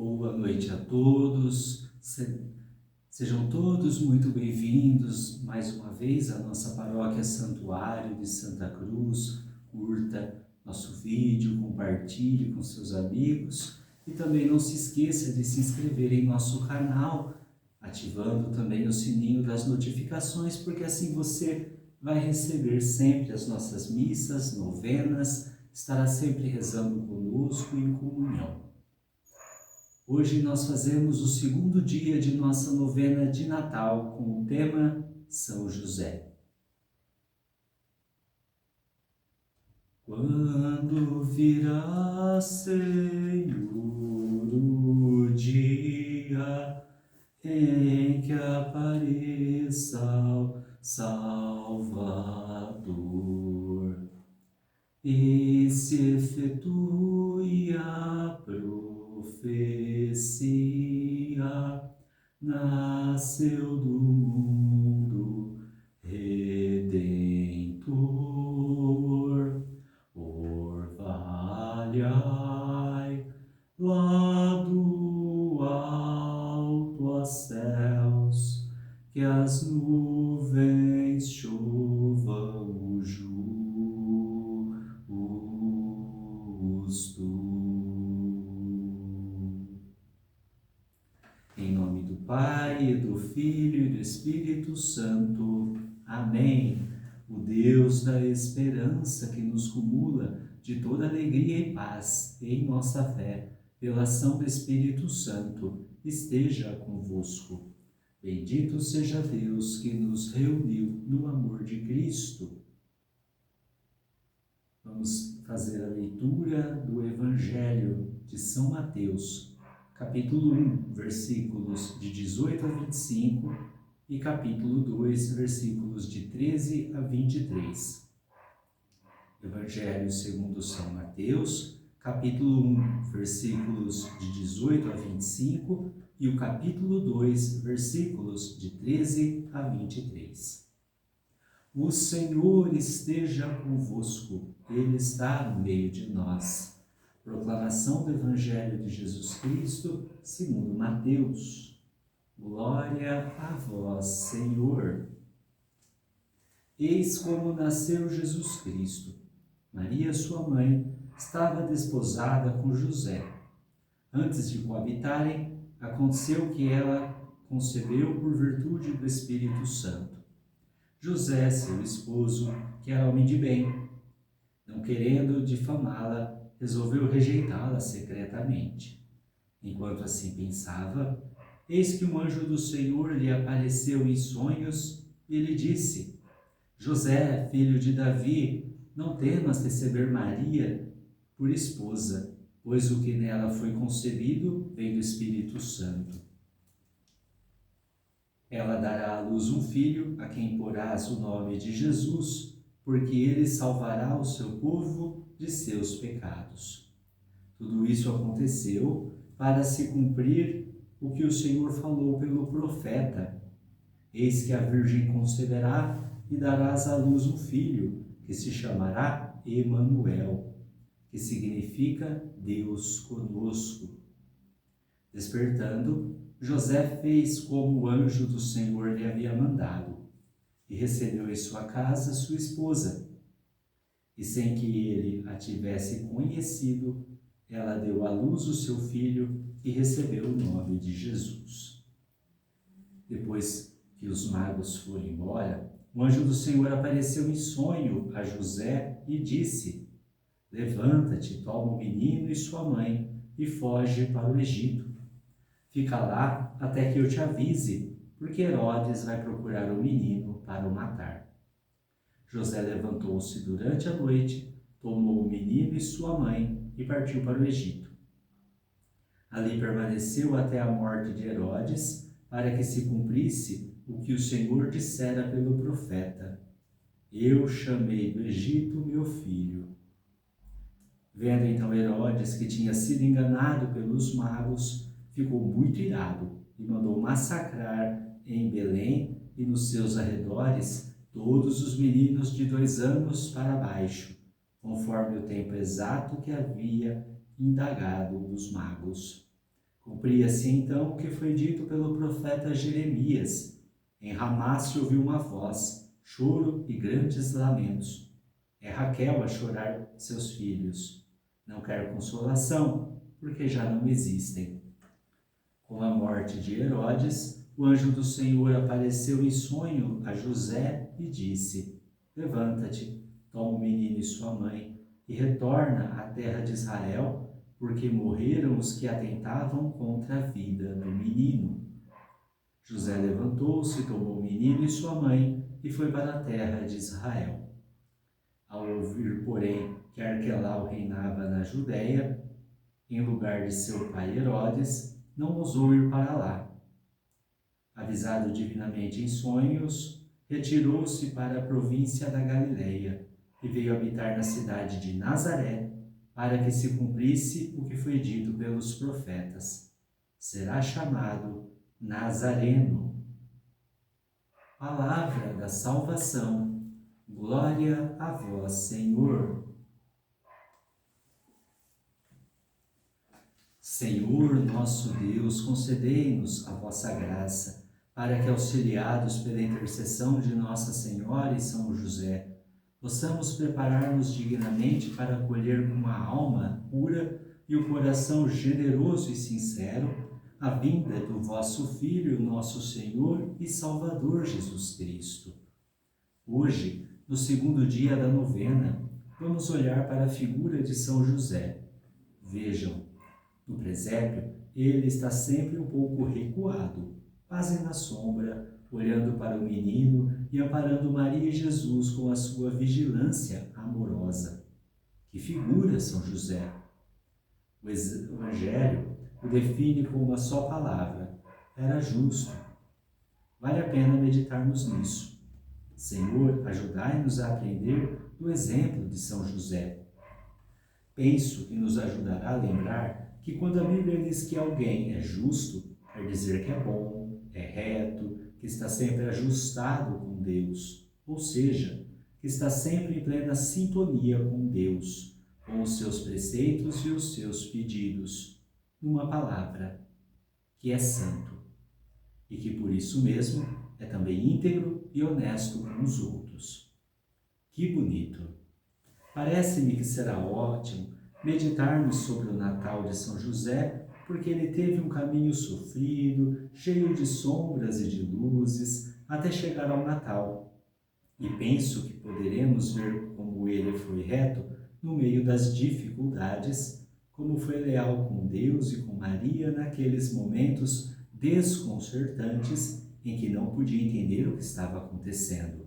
Boa noite a todos, sejam todos muito bem-vindos mais uma vez à nossa paróquia Santuário de Santa Cruz. Curta nosso vídeo, compartilhe com seus amigos e também não se esqueça de se inscrever em nosso canal, ativando também o sininho das notificações, porque assim você vai receber sempre as nossas missas, novenas, estará sempre rezando conosco em comunhão. Hoje nós fazemos o segundo dia de nossa novena de Natal com o tema São José. Quando virá, Senhor, o dia em que apareça o Salvador e se efetue a profecia, nasceu do mundo Redentor. Orvalhai lá do alto aos céus, que as nuvens chovam o justo. Em nome do Pai, e do Filho e do Espírito Santo. Amém. O Deus da esperança que nos cumula de toda alegria e paz em nossa fé, pela ação do Espírito Santo, esteja convosco. Bendito seja Deus que nos reuniu no amor de Cristo. Vamos fazer a leitura do Evangelho de São Mateus, capítulo 1, versículos de 18 a 25 e capítulo 2, versículos de 13 a 23. Evangelho segundo São Mateus, capítulo 1, versículos de 18 a 25 e o capítulo 2, versículos de 13 a 23. O Senhor esteja convosco, Ele está no meio de nós. Proclamação do Evangelho de Jesus Cristo, segundo Mateus. Glória a vós, Senhor. Eis como nasceu Jesus Cristo. Maria, sua mãe, estava desposada com José. Antes de coabitarem, aconteceu que ela concebeu por virtude do Espírito Santo. José, seu esposo, que era homem de bem, não querendo difamá-la, resolveu rejeitá-la secretamente. Enquanto assim pensava, eis que um anjo do Senhor lhe apareceu em sonhos e lhe disse: José, filho de Davi, não temas receber Maria por esposa, pois o que nela foi concebido vem do Espírito Santo. Ela dará à luz um filho, a quem porás o nome de Jesus, porque ele salvará o seu povo de seus pecados. Tudo isso aconteceu para se cumprir o que o Senhor falou pelo profeta. Eis que a Virgem conceberá e darás à luz um filho, que se chamará Emanuel, que significa Deus conosco. Despertando, José fez como o anjo do Senhor lhe havia mandado, e recebeu em sua casa sua esposa. E sem que ele a tivesse conhecido, ela deu à luz o seu filho e recebeu o nome de Jesus. Depois que os magos foram embora, o anjo do Senhor apareceu em sonho a José e disse: Levanta-te, toma o menino e sua mãe e foge para o Egito. Fica lá até que eu te avise, porque Herodes vai procurar o menino para o matar. José levantou-se durante a noite, tomou o menino e sua mãe e partiu para o Egito. Ali permaneceu até a morte de Herodes, para que se cumprisse o que o Senhor dissera pelo profeta: Eu chamei do Egito meu filho. Vendo então Herodes que tinha sido enganado pelos magos, ficou muito irado e mandou massacrar em Belém e nos seus arredores todos os meninos de 2 anos para baixo, conforme o tempo exato que havia indagado dos magos. Cumpria-se então o que foi dito pelo profeta Jeremias. Em Ramá se ouviu uma voz, choro e grandes lamentos. É Raquel a chorar seus filhos. Não quer consolação, porque já não existem. Com a morte de Herodes, o anjo do Senhor apareceu em sonho a José e disse: Levanta-te, toma o menino e sua mãe, e retorna à terra de Israel, porque morreram os que atentavam contra a vida do menino. José levantou-se, tomou o menino e sua mãe, e foi para a terra de Israel. Ao ouvir, porém, que Arquelau reinava na Judéia, em lugar de seu pai Herodes, não ousou ir para lá. Avisado divinamente em sonhos, retirou-se para a província da Galileia e veio habitar na cidade de Nazaré, para que se cumprisse o que foi dito pelos profetas. Será chamado Nazareno. Palavra da salvação. Glória a vós, Senhor. Senhor, nosso Deus, concedei-nos a vossa graça, para que, auxiliados pela intercessão de Nossa Senhora e São José, possamos preparar-nos dignamente para acolher com a alma pura e o coração generoso e sincero a vinda do vosso Filho, nosso Senhor e Salvador Jesus Cristo. Hoje, no segundo dia da novena, vamos olhar para a figura de São José. Vejam, no presépio, ele está sempre um pouco recuado, quase na sombra, olhando para o menino e amparando Maria e Jesus com a sua vigilância amorosa. Que figura São José! O Evangelho o define com uma só palavra: era justo. Vale a pena meditarmos nisso. Senhor, ajudai-nos a aprender do exemplo de São José. Penso que nos ajudará a lembrar que quando a Bíblia diz que alguém é justo, quer dizer que é bom, é reto, que está sempre ajustado com Deus, ou seja, que está sempre em plena sintonia com Deus, com os seus preceitos e os seus pedidos. Numa palavra, que é santo, e que por isso mesmo é também íntegro e honesto com os outros. Que bonito! Parece-me que será ótimo meditarmos sobre o Natal de São José, porque ele teve um caminho sofrido, cheio de sombras e de luzes, até chegar ao Natal. E penso que poderemos ver como ele foi reto no meio das dificuldades, como foi leal com Deus e com Maria naqueles momentos desconcertantes em que não podia entender o que estava acontecendo.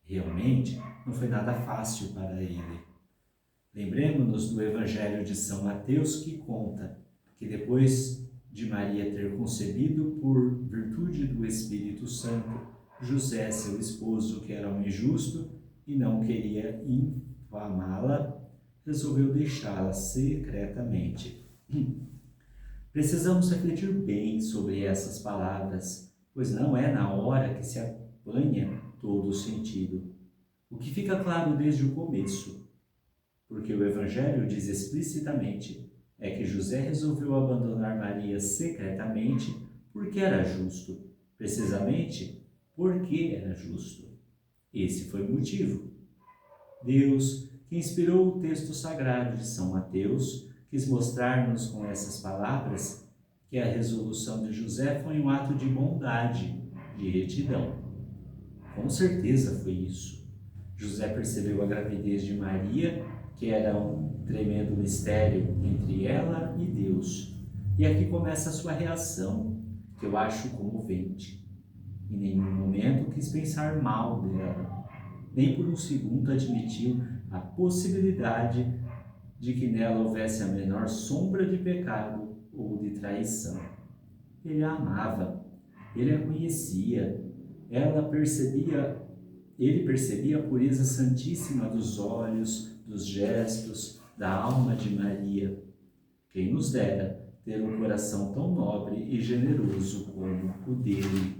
Realmente, não foi nada fácil para ele. Lembremos-nos do Evangelho de São Mateus, que conta que depois de Maria ter concebido por virtude do Espírito Santo, José, seu esposo, que era um injusto e não queria infamá-la, resolveu deixá-la secretamente. Precisamos refletir bem sobre essas palavras, pois não é na hora que se apanha todo o sentido. O que fica claro desde o começo, porque o Evangelho diz explicitamente, é que José resolveu abandonar Maria secretamente porque era justo, precisamente porque era justo. Esse foi o motivo. Deus, que inspirou o texto sagrado de São Mateus, quis mostrar-nos com essas palavras que a resolução de José foi um ato de bondade, de retidão. Com certeza foi isso. José percebeu a gravidez de Maria, que era um tremendo mistério entre ela e Deus. E aqui começa a sua reação, que eu acho comovente. Em nenhum momento quis pensar mal dela, nem por um segundo admitiu a possibilidade de que nela houvesse a menor sombra de pecado ou de traição. Ele a amava, ele a conhecia, ele percebia a pureza santíssima dos olhos, dos gestos, da alma de Maria. Quem nos dera ter um coração tão nobre e generoso como o dele.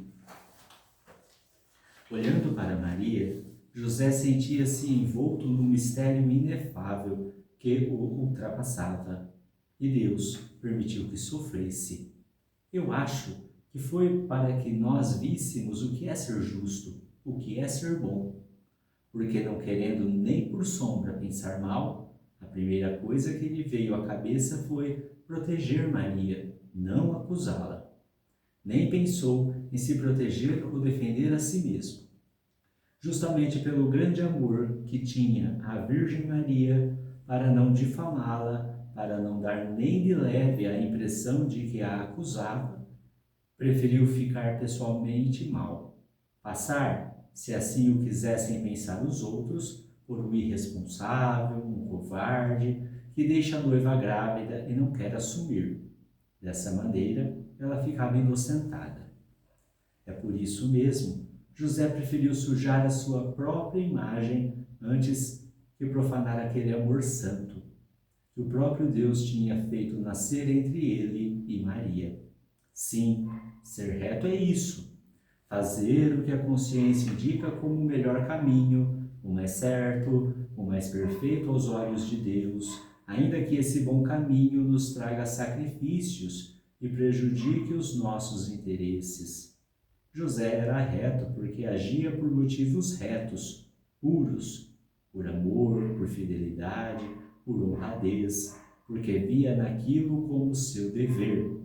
Olhando para Maria, José sentia-se envolto num mistério inefável que o ultrapassava. e Deus permitiu que sofresse. Eu acho que foi para que nós víssemos o que é ser justo, o que é ser bom. Porque não querendo nem por sombra pensar mal, a primeira coisa que lhe veio à cabeça foi proteger Maria, não acusá-la. Nem pensou em se proteger ou defender a si mesmo. Justamente pelo grande amor que tinha à Virgem Maria, para não difamá-la, para não dar nem de leve a impressão de que a acusava, preferiu ficar pessoalmente mal, passar, se assim o quisessem pensar os outros, por um irresponsável, um covarde, que deixa a noiva grávida e não quer assumir. Dessa maneira, ela ficava inocentada. É por isso mesmo, José preferiu sujar a sua própria imagem antes que profanar aquele amor santo que o próprio Deus tinha feito nascer entre ele e Maria. Sim, ser reto é isso. Fazer o que a consciência indica como o melhor caminho, o mais certo, o mais perfeito aos olhos de Deus, ainda que esse bom caminho nos traga sacrifícios e prejudique os nossos interesses. José era reto porque agia por motivos retos, puros, por amor, por fidelidade, por honradez, porque via naquilo como seu dever,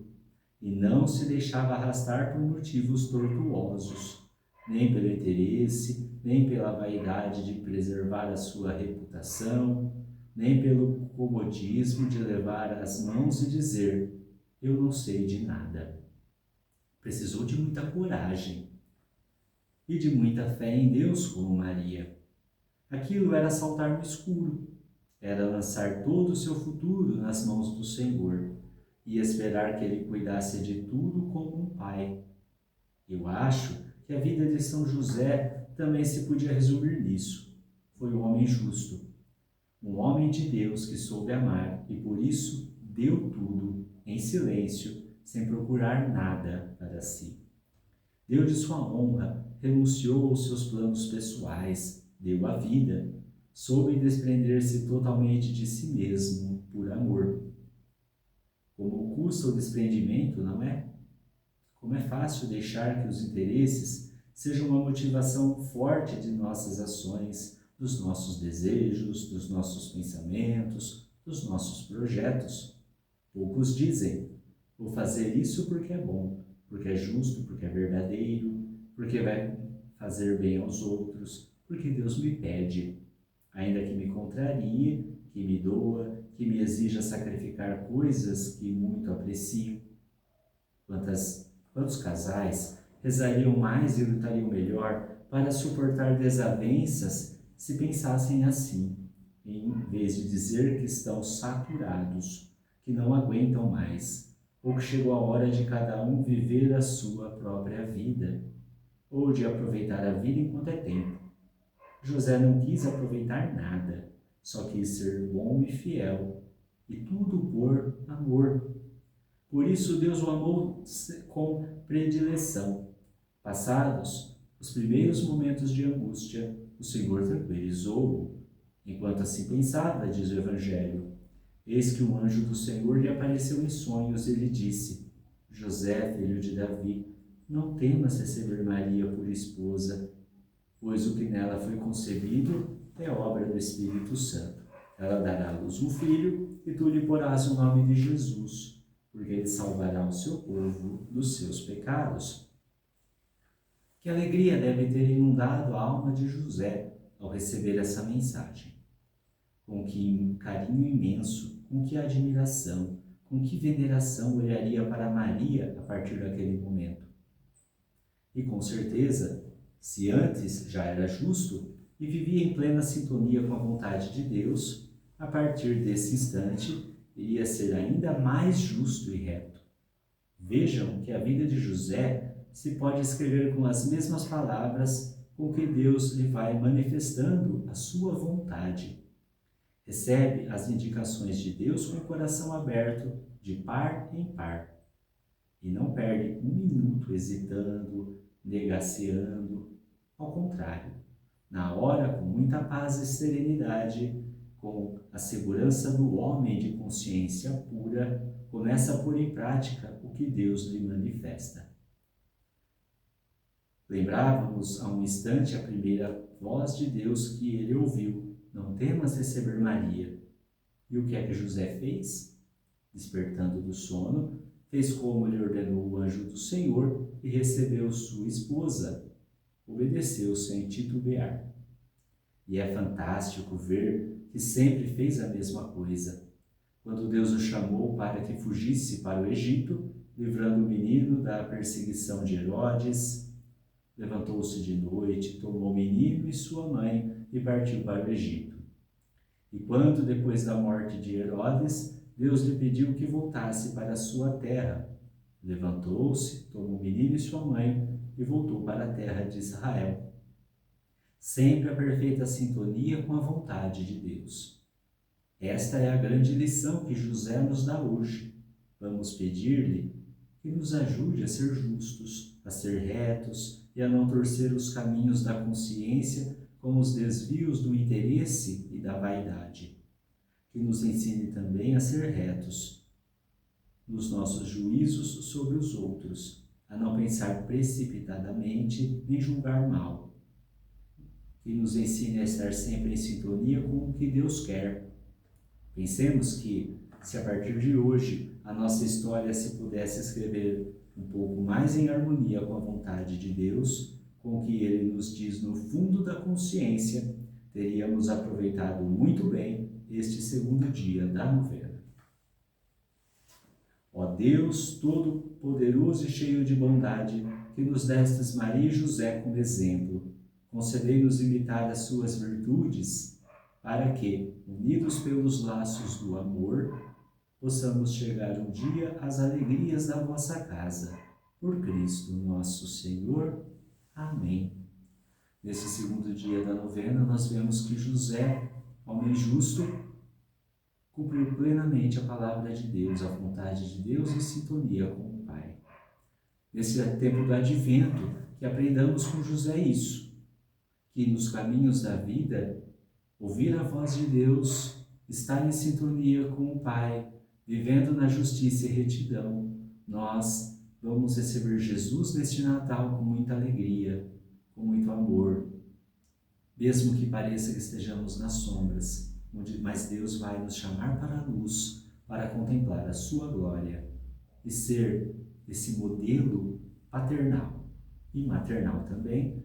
e não se deixava arrastar por motivos tortuosos, nem pelo interesse, nem pela vaidade de preservar a sua reputação, nem pelo comodismo de levar as mãos e dizer: eu não sei de nada. Precisou de muita coragem e de muita fé em Deus como Maria. Aquilo era saltar no escuro, era lançar todo o seu futuro nas mãos do Senhor e esperar que Ele cuidasse de tudo como um pai. Eu acho que a vida de São José também se podia resumir nisso. Foi um homem justo, um homem de Deus que soube amar e por isso deu tudo em silêncio, sem procurar nada para si. Deu de sua honra, renunciou aos seus planos pessoais, deu a vida, soube desprender-se totalmente de si mesmo por amor. Como custa o desprendimento, não é? Como é fácil deixar que os interesses sejam uma motivação forte de nossas ações, dos nossos desejos, dos nossos pensamentos, dos nossos projetos. Poucos dizem: vou fazer isso porque é bom, porque é justo, porque é verdadeiro, porque vai fazer bem aos outros, porque Deus me pede, ainda que me contrarie, que me doa, que me exija sacrificar coisas que muito aprecio. Quantos casais rezariam mais e lutariam melhor para suportar desavenças se pensassem assim, em vez de dizer que estão saturados, que não aguentam mais, ou que chegou a hora de cada um viver a sua própria vida, ou de aproveitar a vida enquanto é tempo. José não quis aproveitar nada, só quis ser bom e fiel, e tudo por amor. Por isso Deus o amou com predileção. Passados os primeiros momentos de angústia, o Senhor tranquilizou-o. Enquanto assim pensava, diz o Evangelho, eis que um anjo do Senhor lhe apareceu em sonhos e lhe disse: José, filho de Davi, não temas receber Maria por esposa, pois o que nela foi concebido é obra do Espírito Santo. Ela dará à luz um filho e tu lhe porás o nome de Jesus, porque ele salvará o seu povo dos seus pecados. Que alegria deve ter inundado a alma de José ao receber essa mensagem. Com que carinho imenso, com que admiração, com que veneração olharia para Maria a partir daquele momento. E com certeza, se antes já era justo e vivia em plena sintonia com a vontade de Deus, a partir desse instante iria ser ainda mais justo e reto. Vejam que a vida de José se pode escrever com as mesmas palavras com que Deus lhe vai manifestando a sua vontade. Recebe as indicações de Deus com o coração aberto, de par em par, e não perde um minuto hesitando, negaceando. Ao contrário, na hora, com muita paz e serenidade, com a segurança do homem de consciência pura, começa a pôr em prática o que Deus lhe manifesta. Lembrávamos há um instante a primeira voz de Deus que ele ouviu: não temas receber Maria. E o que é que José fez? Despertando do sono, fez como lhe ordenou o anjo do Senhor e recebeu sua esposa. Obedeceu sem titubear. E é fantástico ver que sempre fez a mesma coisa. Quando Deus o chamou para que fugisse para o Egito, livrando o menino da perseguição de Herodes, levantou-se de noite, tomou o menino e sua mãe e partiu para o Egito. E quando, depois da morte de Herodes, Deus lhe pediu que voltasse para a sua terra, levantou-se, tomou o menino e sua mãe e voltou para a terra de Israel. Sempre a perfeita sintonia com a vontade de Deus. Esta é a grande lição que José nos dá hoje. Vamos pedir-lhe que nos ajude a ser justos, a ser retos e a não torcer os caminhos da consciência com os desvios do interesse e da vaidade. Que nos ensine também a ser retos nos nossos juízos sobre os outros, a não pensar precipitadamente nem julgar mal. Que nos ensine a estar sempre em sintonia com o que Deus quer. Pensemos que, se a partir de hoje a nossa história se pudesse escrever um pouco mais em harmonia com a vontade de Deus, com o que Ele nos diz no fundo da consciência, teríamos aproveitado muito bem este segundo dia da novena. Ó Deus Todo-Poderoso e cheio de bondade, que nos destes Maria e José como exemplo, concedei-nos imitar as suas virtudes, para que, unidos pelos laços do amor, possamos chegar um dia às alegrias da vossa casa. Por Cristo nosso Senhor. Amém. Nesse segundo dia da novena, nós vemos que José, homem justo, cumpriu plenamente a palavra de Deus, a vontade de Deus em sintonia com o Pai. Nesse tempo do Advento, que aprendamos com José isso, que nos caminhos da vida, ouvir a voz de Deus, estar em sintonia com o Pai, vivendo na justiça e retidão, nós vamos receber Jesus neste Natal com muita alegria, com muito amor, mesmo que pareça que estejamos nas sombras, mas Deus vai nos chamar para a luz, para contemplar a sua glória e ser esse modelo paternal e maternal também,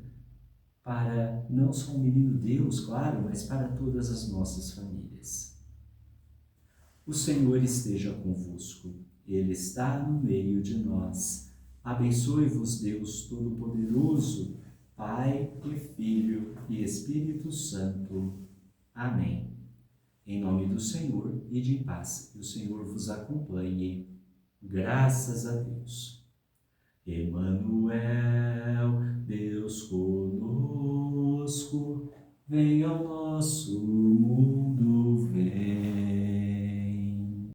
para não só o menino Deus, claro, mas para todas as nossas famílias. O Senhor esteja convosco, Ele está no meio de nós. Abençoe-vos Deus Todo-Poderoso, Pai e Filho e Espírito Santo. Amém. Em nome do Senhor, ide em paz, que o Senhor vos acompanhe. Graças a Deus. Emanuel, Deus conosco, venha ao